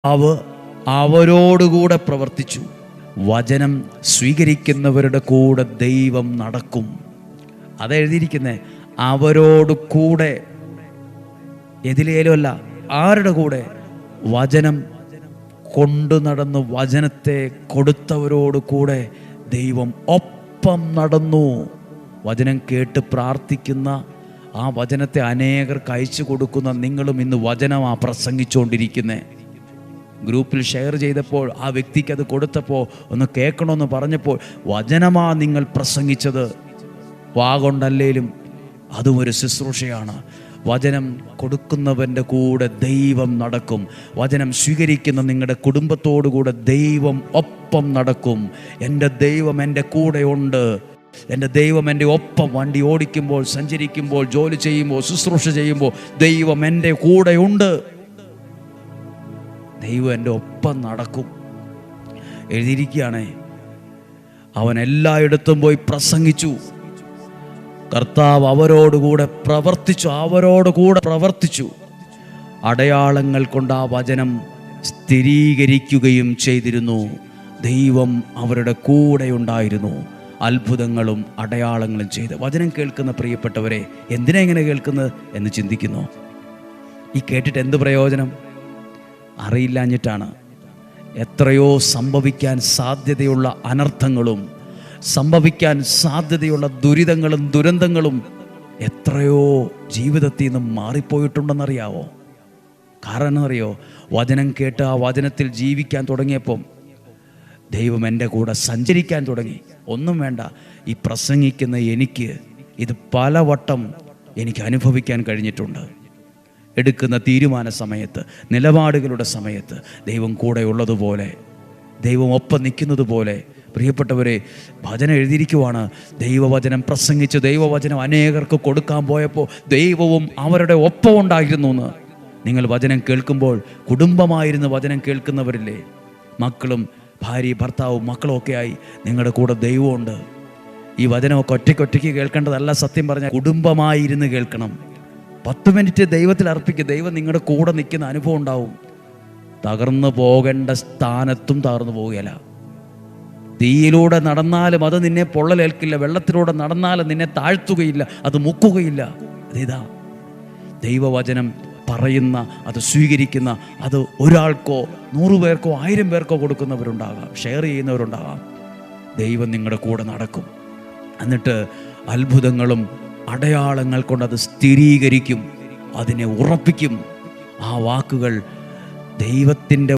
അവരോടുകൂടെ പ്രവർത്തിച്ചു. വചനം സ്വീകരിക്കുന്നവരുടെ കൂടെ ദൈവം നടക്കും. അതെഴുതിയിരിക്കുന്നത് അവരോട് കൂടെ, എതിലേലും അല്ല, ആരുടെ കൂടെ? വചനം കൊണ്ടു നടന്ന് വചനത്തെ കൊടുത്തവരോട് കൂടെ ദൈവം ഒപ്പം നടന്നു. വചനം കേട്ട് പ്രാർത്ഥിക്കുന്ന, ആ വചനത്തെ അനേകർക്ക് അയച്ചു കൊടുക്കുന്ന നിങ്ങളും ഇന്ന് വചനമാ പ്രസംഗിച്ചുകൊണ്ടിരിക്കുന്നത്. ഗ്രൂപ്പിൽ ഷെയർ ചെയ്തപ്പോൾ ആ വ്യക്തിക്ക് അത് കൊടുത്തപ്പോൾ ഒന്ന് കേൾക്കണമെന്ന് പറഞ്ഞപ്പോൾ വചനമാ നിങ്ങൾ പ്രസംഗിച്ചത്. വാഗൊണ്ടല്ലേലും അതും ഒരു ശുശ്രൂഷയാണ്. വചനം കൊടുക്കുന്നവൻ്റെ കൂടെ ദൈവം നടക്കും. വചനം സ്വീകരിക്കുന്ന നിങ്ങളുടെ കുടുംബത്തോടുകൂടെ ദൈവം ഒപ്പം നടക്കും. എൻ്റെ ദൈവം എൻ്റെ കൂടെയുണ്ട്. എൻ്റെ ദൈവം എൻ്റെ ഒപ്പം, വണ്ടി ഓടിക്കുമ്പോൾ, സഞ്ചരിക്കുമ്പോൾ, ജോലി ചെയ്യുമ്പോൾ, ശുശ്രൂഷ ചെയ്യുമ്പോൾ ദൈവം എൻ്റെ കൂടെയുണ്ട്. ദൈവം എൻ്റെ ഒപ്പം നടക്കും. എഴുതിയിരിക്കുകയാണേ, അവൻ എല്ലായിടത്തും പോയി പ്രസംഗിച്ചു. കർത്താവ് അവരോടുകൂടെ പ്രവർത്തിച്ചു. അടയാളങ്ങൾ കൊണ്ട് ആ വചനം സ്ഥിരീകരിക്കുകയും ചെയ്തിരുന്നു. ദൈവം അവരുടെ കൂടെ ഉണ്ടായിരുന്നു. അത്ഭുതങ്ങളും അടയാളങ്ങളും ചെയ്ത്. വചനം കേൾക്കുന്ന പ്രിയപ്പെട്ടവരെ, എന്തിനാ ഇങ്ങനെ കേൾക്കുന്നത് എന്ന് ചിന്തിക്കുന്നു. ഈ കേട്ടിട്ട് എന്ത് പ്രയോജനം? അറിയില്ലാഞ്ഞിട്ടാണ്. എത്രയോ സംഭവിക്കാൻ സാധ്യതയുള്ള അനർത്ഥങ്ങളും സംഭവിക്കാൻ സാധ്യതയുള്ള ദുരിതങ്ങളും ദുരന്തങ്ങളും എത്രയോ ജീവിതത്തിൽ നിന്ന് മാറിപ്പോയിട്ടുണ്ടെന്നറിയാവോ? കാരണം അറിയോ? വചനം കേട്ട് ആ വചനത്തിൽ ജീവിക്കാൻ തുടങ്ങിയപ്പം ദൈവം എൻ്റെ കൂടെ സഞ്ചരിക്കാൻ തുടങ്ങി. ഒന്നും വേണ്ട, ഈ പ്രസംഗിക്കുന്ന എനിക്ക് ഇത് പലവട്ടം എനിക്ക് അനുഭവിക്കാൻ കഴിഞ്ഞിട്ടുണ്ട്. എടുക്കുന്ന തീരുമാന സമയത്ത്, നിലപാടുകളുടെ സമയത്ത് ദൈവം കൂടെ ഉള്ളതുപോലെ, ദൈവം ഒപ്പം നിൽക്കുന്നത് പോലെ. പ്രിയപ്പെട്ടവരെ, വചനം എഴുതിയിരിക്കുവാണ്, ദൈവവചനം പ്രസംഗിച്ച് ദൈവവചനം അനേകർക്ക് കൊടുക്കാൻ പോയപ്പോൾ ദൈവവും അവരുടെ ഒപ്പം ഉണ്ടായിരുന്നു എന്ന്. നിങ്ങൾ വചനം കേൾക്കുമ്പോൾ കുടുംബമായിരുന്ന് വചനം കേൾക്കുന്നവരില്ലേ? മക്കളും ഭാര്യ ഭർത്താവും മക്കളും ഒക്കെ ആയി നിങ്ങളുടെ കൂടെ ദൈവമുണ്ട്. ഈ വചനമൊക്കെ ഒറ്റയ്ക്ക് കേൾക്കേണ്ടതല്ല. സത്യം പറഞ്ഞാൽ കുടുംബമായിരുന്ന് കേൾക്കണം. 10 മിനിറ്റ് ദൈവത്തിൽ അർപ്പിക്കുക. ദൈവം നിങ്ങളുടെ കൂടെ നിൽക്കുന്ന അനുഭവം ഉണ്ടാവും. തകർന്നു പോകേണ്ട സ്ഥാനത്തും തകർന്നു പോവുകയില്ല. തീയിലൂടെ നടന്നാലും അത് നിന്നെ പൊള്ളലേൽക്കില്ല. വെള്ളത്തിലൂടെ നടന്നാലും നിന്നെ താഴ്ത്തുകയില്ല, അത് മുക്കുകയില്ല. അതിതാ ദൈവവചനം പറയുന്ന, അത് സ്വീകരിക്കുന്ന, അത് ഒരാൾക്കോ 100 പേർക്കോ 1000 പേർക്കോ കൊടുക്കുന്നവരുണ്ടാകാം, ഷെയർ ചെയ്യുന്നവരുണ്ടാകാം. ദൈവം നിങ്ങളുടെ കൂടെ നടക്കും. എന്നിട്ട് അത്ഭുതങ്ങളും അടയാളങ്ങൾ കൊണ്ട് അത് സ്ഥിരീകരിക്കും, അതിനെ ഉറപ്പിക്കും. ആ വാക്കുകൾ ദൈവത്തിൻ്റെ